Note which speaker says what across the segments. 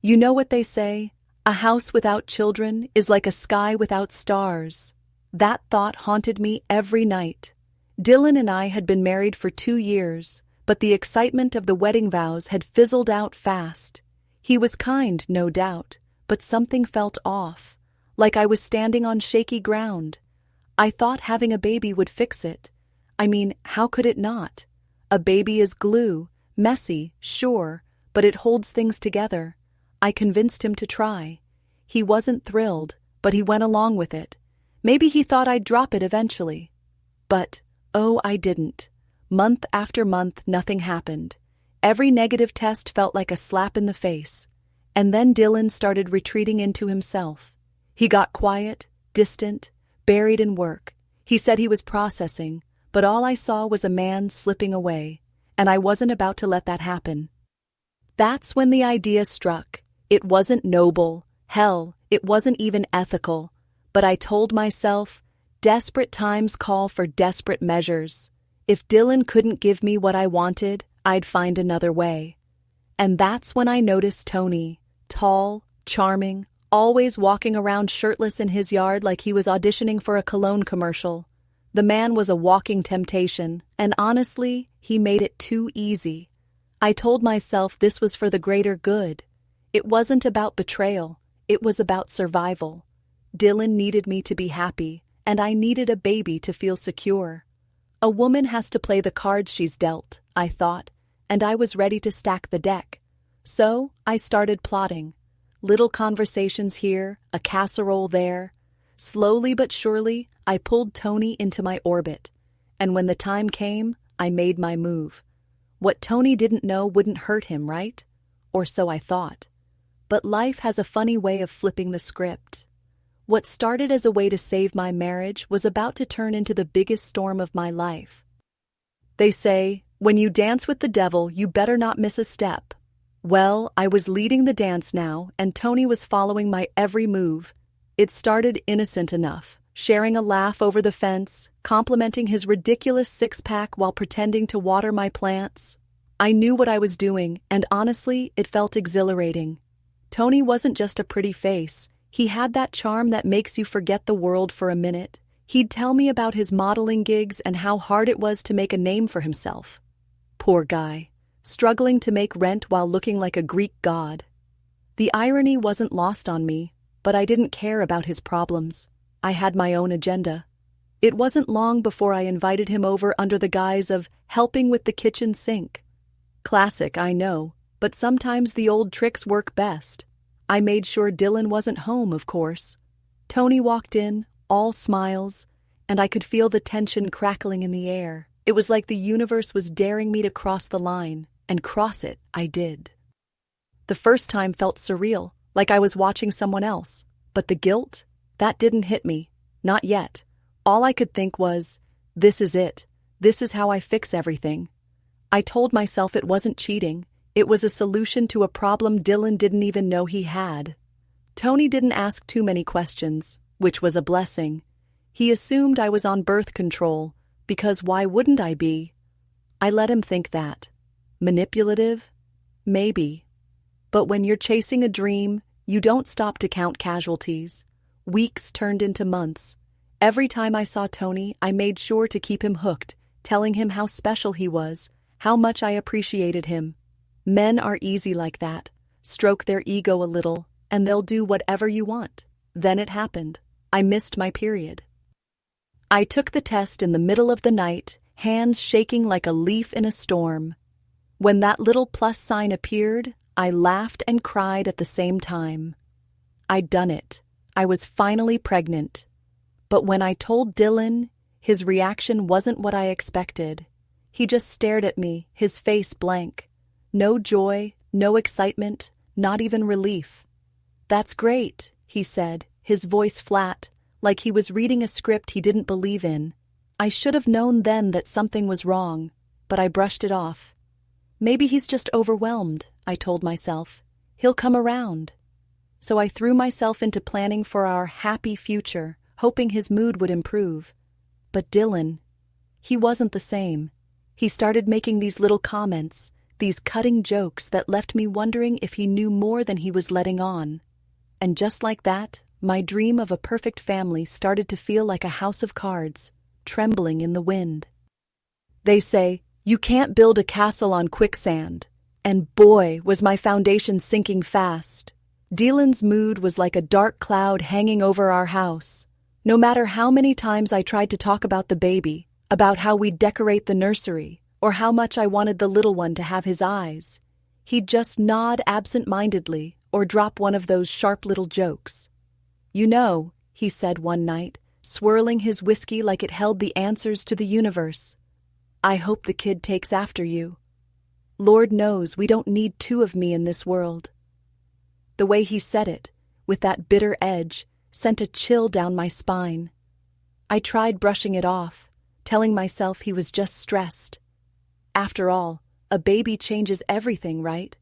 Speaker 1: You know what they say? A house without children is like a sky without stars. That thought haunted me every night. Dylan and I had been married for 2 years, but the excitement of the wedding vows had fizzled out fast. He was kind, no doubt, but something felt off, like I was standing on shaky ground. I thought having a baby would fix it. I mean, how could it not? A baby is glue, messy, sure, but it holds things together. I convinced him to try. He wasn't thrilled, but he went along with it. Maybe he thought I'd drop it eventually. But, oh, I didn't. Month after month, nothing happened. Every negative test felt like a slap in the face. And then Dylan started retreating into himself. He got quiet, distant, buried in work. He said he was processing, but all I saw was a man slipping away, and I wasn't about to let that happen. That's when the idea struck. It wasn't noble. Hell, it wasn't even ethical. But I told myself, desperate times call for desperate measures. If Dylan couldn't give me what I wanted, I'd find another way. And that's when I noticed Tony, tall, charming, always walking around shirtless in his yard like he was auditioning for a cologne commercial. The man was a walking temptation, and honestly, he made it too easy. I told myself this was for the greater good. It wasn't about betrayal, it was about survival. Dylan needed me to be happy, and I needed a baby to feel secure. A woman has to play the cards she's dealt, I thought, and I was ready to stack the deck. So, I started plotting. Little conversations here, a casserole there. Slowly but surely, I pulled Tony into my orbit. And when the time came, I made my move. What Tony didn't know wouldn't hurt him, right? Or so I thought. But life has a funny way of flipping the script. What started as a way to save my marriage was about to turn into the biggest storm of my life. They say, when you dance with the devil, you better not miss a step. Well, I was leading the dance now, and Tony was following my every move. It started innocent enough, sharing a laugh over the fence, complimenting his ridiculous six-pack while pretending to water my plants. I knew what I was doing, and honestly, it felt exhilarating. Tony wasn't just a pretty face. He had that charm that makes you forget the world for a minute. He'd tell me about his modeling gigs and how hard it was to make a name for himself. Poor guy, struggling to make rent while looking like a Greek god. The irony wasn't lost on me, but I didn't care about his problems. I had my own agenda. It wasn't long before I invited him over under the guise of helping with the kitchen sink. Classic, I know, but sometimes the old tricks work best. I made sure Dylan wasn't home, of course. Tony walked in, all smiles, and I could feel the tension crackling in the air. It was like the universe was daring me to cross the line, and cross it I did. The first time felt surreal, like I was watching someone else. But the guilt? That didn't hit me. Not yet. All I could think was, this is it. This is how I fix everything. I told myself it wasn't cheating. It was a solution to a problem Dylan didn't even know he had. Tony didn't ask too many questions, which was a blessing. He assumed I was on birth control, because why wouldn't I be? I let him think that. Manipulative? Maybe. But when you're chasing a dream, you don't stop to count casualties. Weeks turned into months. Every time I saw Tony, I made sure to keep him hooked, telling him how special he was, how much I appreciated him. Men are easy like that. Stroke their ego a little, and they'll do whatever you want. Then it happened. I missed my period. I took the test in the middle of the night, hands shaking like a leaf in a storm. When that little plus sign appeared, I laughed and cried at the same time. I'd done it. I was finally pregnant. But when I told Dylan, his reaction wasn't what I expected. He just stared at me, his face blank. No joy, no excitement, not even relief. "That's great," he said, his voice flat, like he was reading a script he didn't believe in. I should have known then that something was wrong, but I brushed it off. Maybe he's just overwhelmed, I told myself. He'll come around. So I threw myself into planning for our happy future, hoping his mood would improve. But Dylan, he wasn't the same. He started making these little comments, these cutting jokes that left me wondering if he knew more than he was letting on. And just like that, my dream of a perfect family started to feel like a house of cards, trembling in the wind. They say, you can't build a castle on quicksand. And boy, was my foundation sinking fast. Dilan's mood was like a dark cloud hanging over our house. No matter how many times I tried to talk about the baby, about how we'd decorate the nursery, or how much I wanted the little one to have his eyes, he'd just nod absent-mindedly or drop one of those sharp little jokes. You know, he said one night, swirling his whiskey like it held the answers to the universe, I hope the kid takes after you. Lord knows we don't need two of me in this world. The way he said it, with that bitter edge, sent a chill down my spine. I tried brushing it off, telling myself he was just stressed. After all, a baby changes everything, right?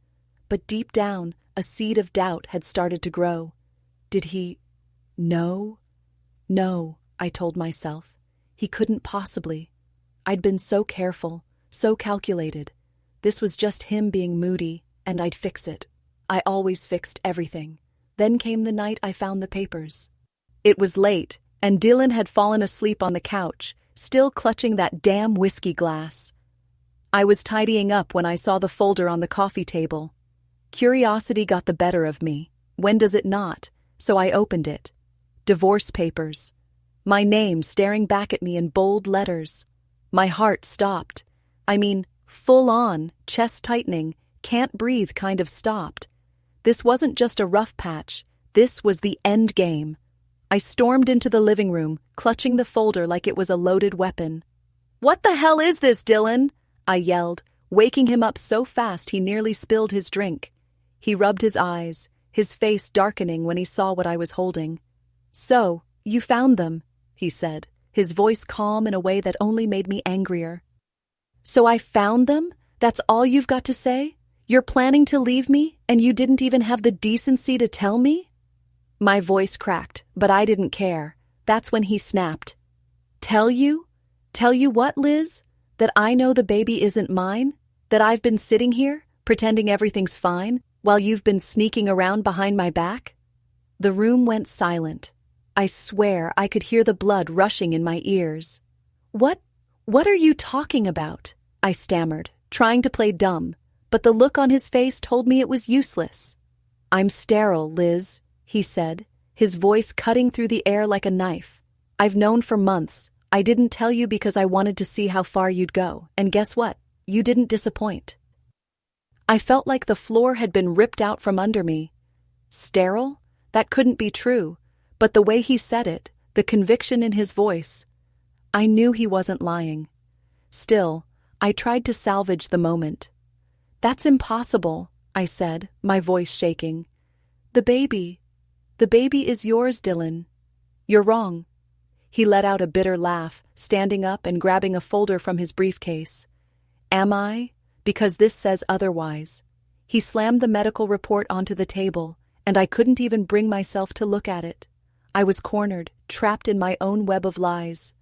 Speaker 1: But deep down, a seed of doubt had started to grow. Did he know? No, I told myself. He couldn't possibly. I'd been so careful, so calculated. This was just him being moody, and I'd fix it. I always fixed everything. Then came the night I found the papers. It was late, and Dilan had fallen asleep on the couch, still clutching that damn whiskey glass. I was tidying up when I saw the folder on the coffee table. Curiosity got the better of me. When does it not? So I opened it. Divorce papers. My name staring back at me in bold letters. My heart stopped. I mean, full on, chest tightening, can't breathe kind of stopped. This wasn't just a rough patch. This was the end game. I stormed into the living room, clutching the folder like it was a loaded weapon. "What the hell is this, Dilan?" I yelled, waking him up so fast he nearly spilled his drink. He rubbed his eyes, his face darkening when he saw what I was holding. "So, you found them," he said, his voice calm in a way that only made me angrier. "So I found them? That's all you've got to say? You're planning to leave me, and you didn't even have the decency to tell me?" My voice cracked, but I didn't care. That's when he snapped. "Tell you? Tell you what, Liz? That I know the baby isn't mine? That I've been sitting here, pretending everything's fine, while you've been sneaking around behind my back?" The room went silent. I swear I could hear the blood rushing in my ears. What are you talking about?" I stammered, trying to play dumb, but the look on his face told me it was useless. "I'm sterile, Liz," he said, his voice cutting through the air like a knife. "I've known for months. I didn't tell you because I wanted to see how far you'd go, and guess what? You didn't disappoint." I felt like the floor had been ripped out from under me. Sterile? That couldn't be true, but the way he said it, the conviction in his voice, I knew he wasn't lying. Still, I tried to salvage the moment. "That's impossible," I said, my voice shaking. The baby is yours, Dilan. You're wrong." He let out a bitter laugh, standing up and grabbing a folder from his briefcase. "Am I? Because this says otherwise." He slammed the medical report onto the table, and I couldn't even bring myself to look at it. I was cornered, trapped in my own web of lies.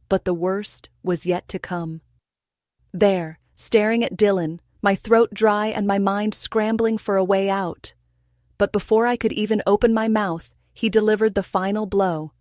Speaker 1: But the worst was yet to come. There, staring at Dilan, my throat dry and my mind scrambling for a way out. But before I could even open my mouth, he delivered the final blow.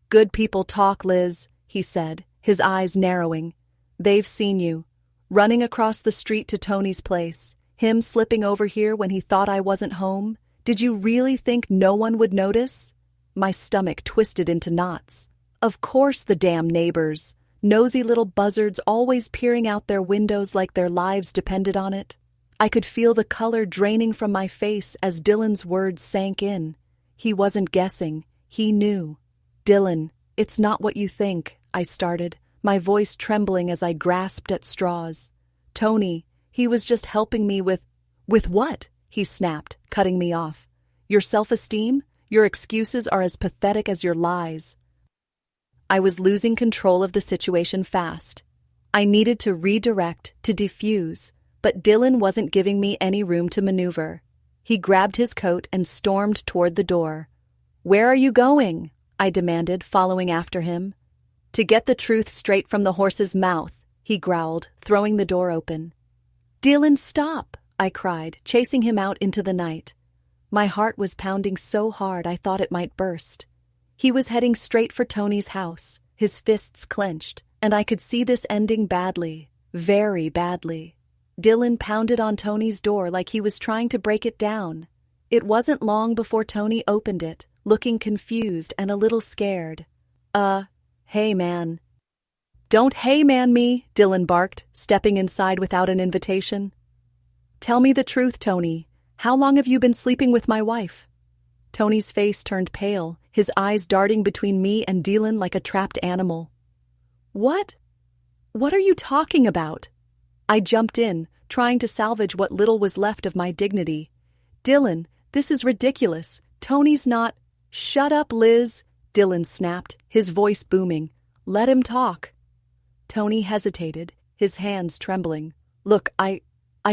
Speaker 1: "Good people talk, Liz," he said, his eyes narrowing. "They've seen you. Running across the street to Tony's place. Him slipping over here when he thought I wasn't home. Did you really think no one would notice?" My stomach twisted into knots. Of course the damn neighbors. Nosy little buzzards always peering out their windows like their lives depended on it. I could feel the color draining from my face as Dilan's words sank in. He wasn't guessing. He knew. "Dilan, it's not what you think," I started, my voice trembling as I grasped at straws. "Tony, he was just helping me with..." "With what?" he snapped, cutting me off. "Your self-esteem? Your excuses are as pathetic as your lies." I was losing control of the situation fast. I needed to redirect, to defuse, but Dilan wasn't giving me any room to maneuver. He grabbed his coat and stormed toward the door. "Where are you going?" I demanded, following after him. "To get the truth straight from the horse's mouth," he growled, throwing the door open. Dilan, stop! I cried, chasing him out into the night. My heart was pounding so hard I thought it might burst. He was heading straight for Tony's house, his fists clenched, and I could see this ending badly, very badly. Dilan pounded on Tony's door like he was trying to break it down. It wasn't long before Tony opened it, looking confused and a little scared. Hey man. Don't hey man me, Dilan barked, stepping inside without an invitation. Tell me the truth, Tony. How long have you been sleeping with my wife? Tony's face turned pale, his eyes darting between me and Dilan like a trapped animal. What? What are you talking about? I jumped in, trying to salvage what little was left of my dignity. Dilan, this is ridiculous. Tony's not— Shut up, Liz, Dilan snapped, his voice booming. Let him talk. Tony hesitated, his hands trembling. Look, I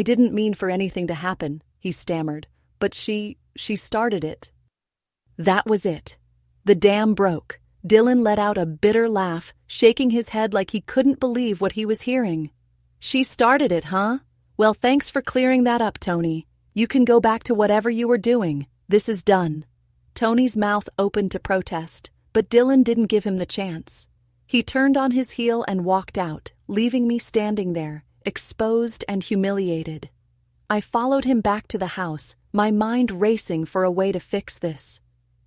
Speaker 1: didn't mean for anything to happen, he stammered, but she started it. That was it. The dam broke. Dilan let out a bitter laugh, shaking his head like he couldn't believe what he was hearing. She started it, huh? Well, thanks for clearing that up, Tony. You can go back to whatever you were doing. This is done. Tony's mouth opened to protest, but Dilan didn't give him the chance. He turned on his heel and walked out, leaving me standing there, exposed and humiliated. I followed him back to the house, my mind racing for a way to fix this.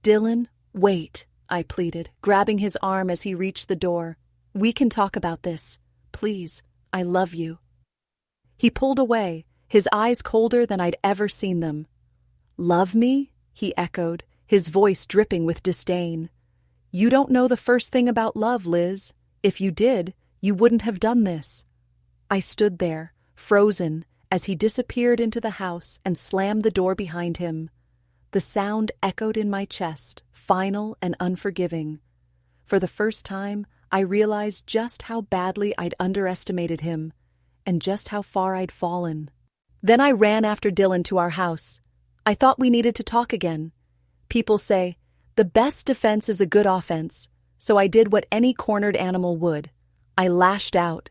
Speaker 1: Dilan, wait, I pleaded, grabbing his arm as he reached the door. We can talk about this. Please, I love you. He pulled away, his eyes colder than I'd ever seen them. Love me? He echoed, his voice dripping with disdain. You don't know the first thing about love, Liz. If you did, you wouldn't have done this. I stood there, frozen, as he disappeared into the house and slammed the door behind him. The sound echoed in my chest, final and unforgiving. For the first time, I realized just how badly I'd underestimated him, and just how far I'd fallen. Then I ran after Dilan to our house. I thought we needed to talk again. People say, the best defense is a good offense, so I did what any cornered animal would. I lashed out.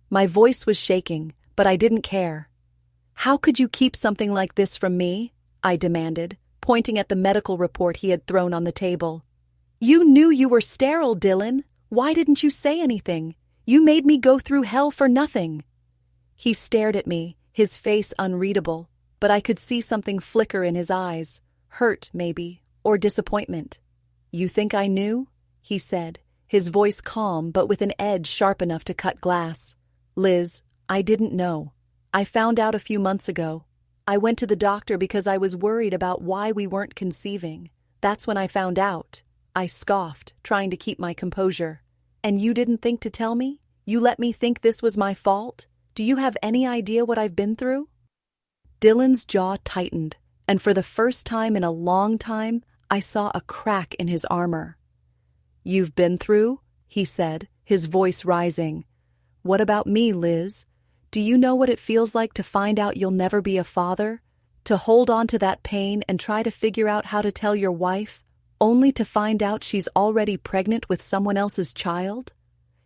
Speaker 1: My voice was shaking, but I didn't care. How could you keep something like this from me? I demanded, pointing at the medical report he had thrown on the table. You knew you were sterile, Dilan. Why didn't you say anything? You made me go through hell for nothing. He stared at me, his face unreadable, but I could see something flicker in his eyes, hurt maybe, or disappointment. You think I knew? He said, his voice calm but with an edge sharp enough to cut glass. Liz, I didn't know. I found out a few months ago. I went to the doctor because I was worried about why we weren't conceiving. That's when I found out. I scoffed, trying to keep my composure. And you didn't think to tell me? You let me think this was my fault? Do you have any idea what I've been through? Dilan's jaw tightened, and for the first time in a long time, I saw a crack in his armor. You've been through? He said, his voice rising. What about me, Liz? Do you know what it feels like to find out you'll never be a father? To hold on to that pain and try to figure out how to tell your wife, only to find out she's already pregnant with someone else's child?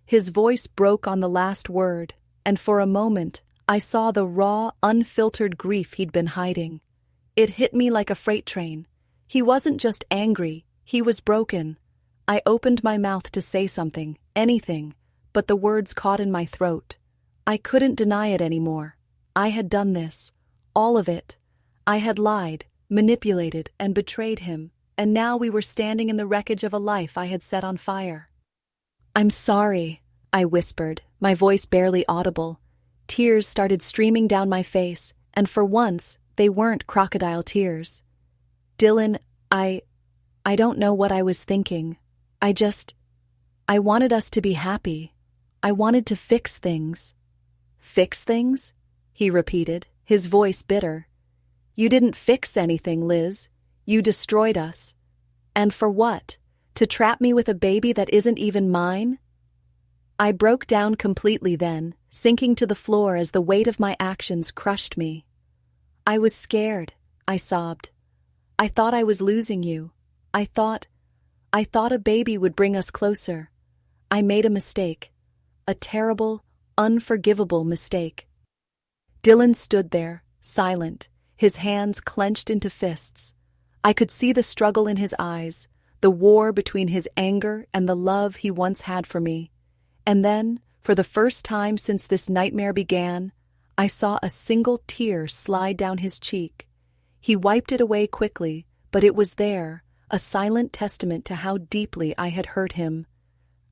Speaker 1: His voice broke on the last word, and for a moment, I saw the raw, unfiltered grief he'd been hiding. It hit me like a freight train. He wasn't just angry, he was broken. I opened my mouth to say something, anything, but the words caught in my throat. I couldn't deny it anymore. I had done this, all of it. I had lied, manipulated, and betrayed him, and now we were standing in the wreckage of a life I had set on fire. I'm sorry, I whispered, my voice barely audible. Tears started streaming down my face, and for once, they weren't crocodile tears. Dilan, I don't know what I was thinking. I wanted us to be happy. I wanted to fix things. Fix things? He repeated, his voice bitter. You didn't fix anything, Liz. You destroyed us. And for what? To trap me with a baby that isn't even mine? I broke down completely then, sinking to the floor as the weight of my actions crushed me. I was scared, I sobbed. I thought I was losing you. I thought a baby would bring us closer. I made a mistake. A terrible, unforgivable mistake. Dylan stood there, silent, his hands clenched into fists. I could see the struggle in his eyes, the war between his anger and the love he once had for me. And then, for the first time since this nightmare began, I saw a single tear slide down his cheek. He wiped it away quickly, but it was there, a silent testament to how deeply I had hurt him.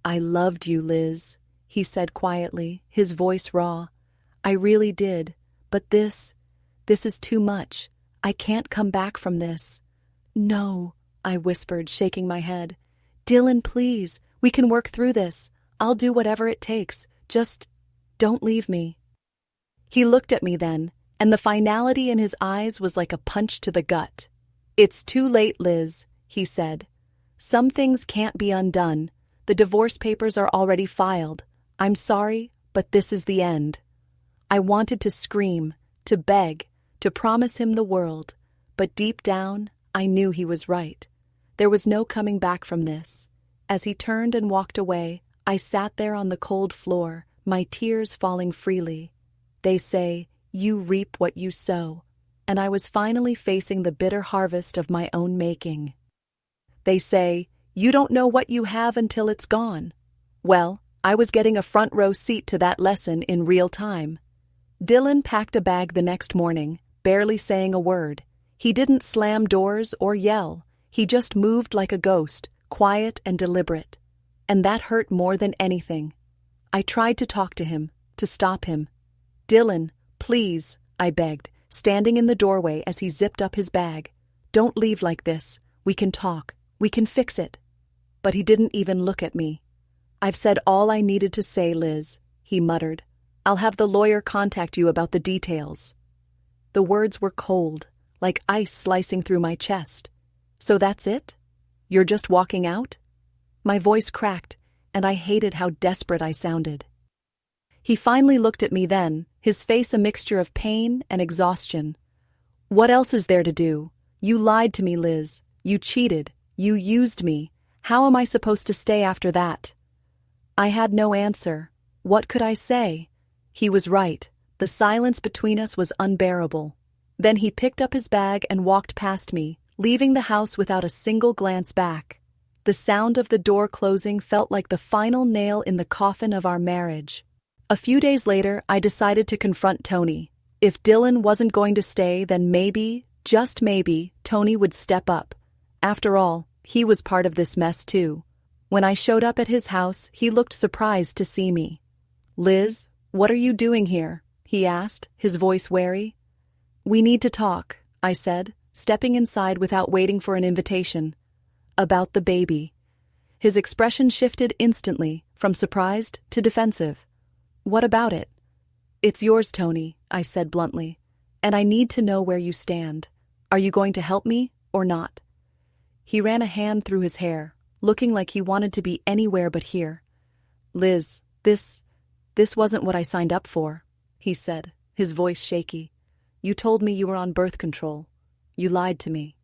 Speaker 1: "I loved you, Liz," he said quietly, his voice raw. "I really did, but this is too much. I can't come back from this." "No," I whispered, shaking my head. "Dylan, please, we can work through this. I'll do whatever it takes. Just don't leave me." He looked at me then, and the finality in his eyes was like a punch to the gut. "It's too late, Liz," he said. "Some things can't be undone. The divorce papers are already filed. I'm sorry, but this is the end." I wanted to scream, to beg, to promise him the world, but deep down, I knew he was right. There was no coming back from this. As he turned and walked away, I sat there on the cold floor, my tears falling freely. They say, "You reap what you sow," and I was finally facing the bitter harvest of my own making. They say, "You don't know what you have until it's gone." Well, I was getting a front row seat to that lesson in real time. Dylan packed a bag the next morning, barely saying a word. He didn't slam doors or yell. He just moved like a ghost, quiet and deliberate. And that hurt more than anything. I tried to talk to him, to stop him. "Dylan, please," I begged, standing in the doorway as he zipped up his bag. "Don't leave like this. We can talk. We can fix it." But he didn't even look at me. "I've said all I needed to say, Liz," he muttered. "I'll have the lawyer contact you about the details." The words were cold, like ice slicing through my chest. "So that's it? You're just walking out?" My voice cracked, and I hated how desperate I sounded. He finally looked at me then, his face a mixture of pain and exhaustion. "What else is there to do? You lied to me, Liz. You cheated. You used me. How am I supposed to stay after that?" I had no answer. What could I say? He was right. The silence between us was unbearable. Then he picked up his bag and walked past me, leaving the house without a single glance back. The sound of the door closing felt like the final nail in the coffin of our marriage. A few days later, I decided to confront Tony. If Dylan wasn't going to stay, then maybe, just maybe, Tony would step up. After all, he was part of this mess too. When I showed up at his house, he looked surprised to see me. "Liz, what are you doing here?" he asked, his voice wary. "We need to talk," I said, stepping inside without waiting for an invitation. "About the baby." His expression shifted instantly, from surprised to defensive. "What about it?" "It's yours, Tony," I said bluntly, "and I need to know where you stand. Are you going to help me or not?" He ran a hand through his hair, looking like he wanted to be anywhere but here. "Liz, this wasn't what I signed up for," he said, his voice shaky. "You told me you were on birth control. You lied to me."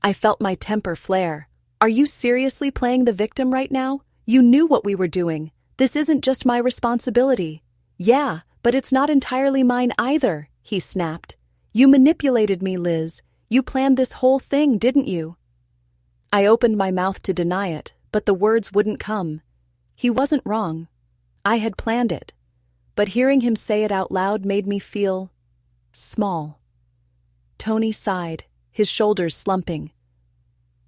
Speaker 1: I felt my temper flare. "Are you seriously playing the victim right now? You knew what we were doing. This isn't just my responsibility." "Yeah, but it's not entirely mine either," he snapped. "You manipulated me, Liz. You planned this whole thing, didn't you?" I opened my mouth to deny it, but the words wouldn't come. He wasn't wrong. I had planned it. But hearing him say it out loud made me feel small. Tony sighed, his shoulders slumping.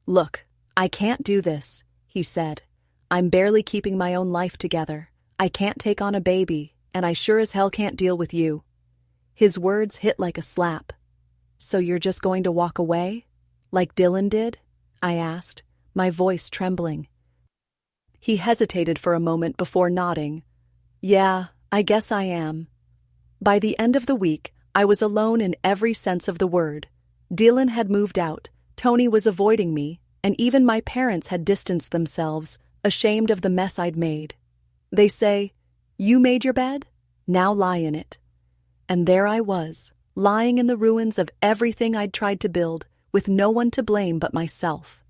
Speaker 1: "Look, I can't do this," he said. "I'm barely keeping my own life together. I can't take on a baby, and I sure as hell can't deal with you." His words hit like a slap. "So you're just going to walk away? Like Dylan did?" I asked, my voice trembling. He hesitated for a moment before nodding. "Yeah, I guess I am." By the end of the week, I was alone in every sense of the word. Dylan had moved out, Tony was avoiding me, and even my parents had distanced themselves, ashamed of the mess I'd made. They say, "You made your bed? Now lie in it." And there I was, lying in the ruins of everything I'd tried to build, with no one to blame but myself.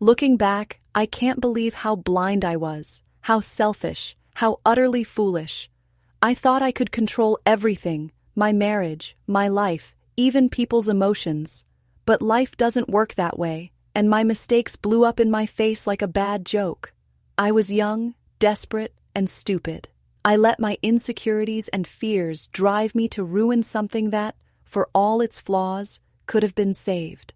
Speaker 1: Looking back, I can't believe how blind I was, how selfish, how utterly foolish. I thought I could control everything, my marriage, my life, even people's emotions. But life doesn't work that way, and my mistakes blew up in my face like a bad joke. I was young, desperate, and stupid. I let my insecurities and fears drive me to ruin something that, for all its flaws, could have been saved.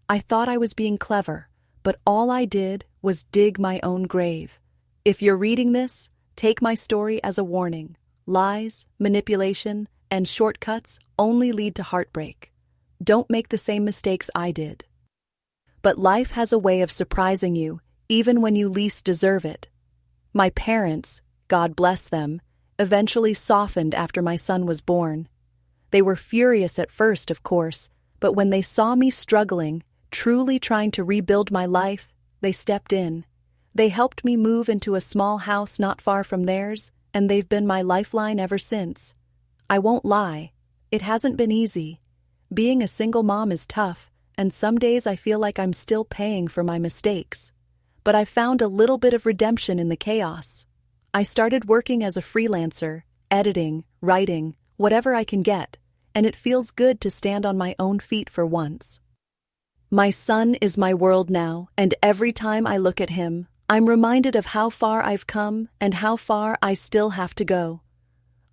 Speaker 1: I thought I was being clever, but all I did was dig my own grave. If you're reading this, take my story as a warning. Lies, manipulation, and shortcuts only lead to heartbreak. Don't make the same mistakes I did. But life has a way of surprising you, even when you least deserve it. My parents, God bless them, eventually softened after my son was born. They were furious at first, of course, but when they saw me struggling, truly trying to rebuild my life, they stepped in. They helped me move into a small house not far from theirs, and they've been my lifeline ever since. I won't lie, it hasn't been easy. Being a single mom is tough, and some days I feel like I'm still paying for my mistakes. But I found a little bit of redemption in the chaos. I started working as a freelancer, editing, writing, whatever I can get, and it feels good to stand on my own feet for once. My son is my world now, and every time I look at him, I'm reminded of how far I've come and how far I still have to go.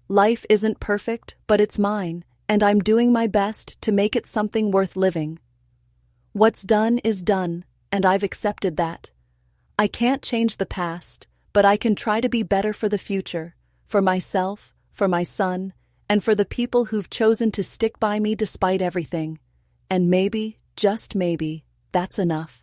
Speaker 1: Life isn't perfect, but it's mine, and I'm doing my best to make it something worth living. What's done is done, and I've accepted that. I can't change the past, but I can try to be better for the future, for myself, for my son, and for the people who've chosen to stick by me despite everything. And maybe, just maybe, that's enough.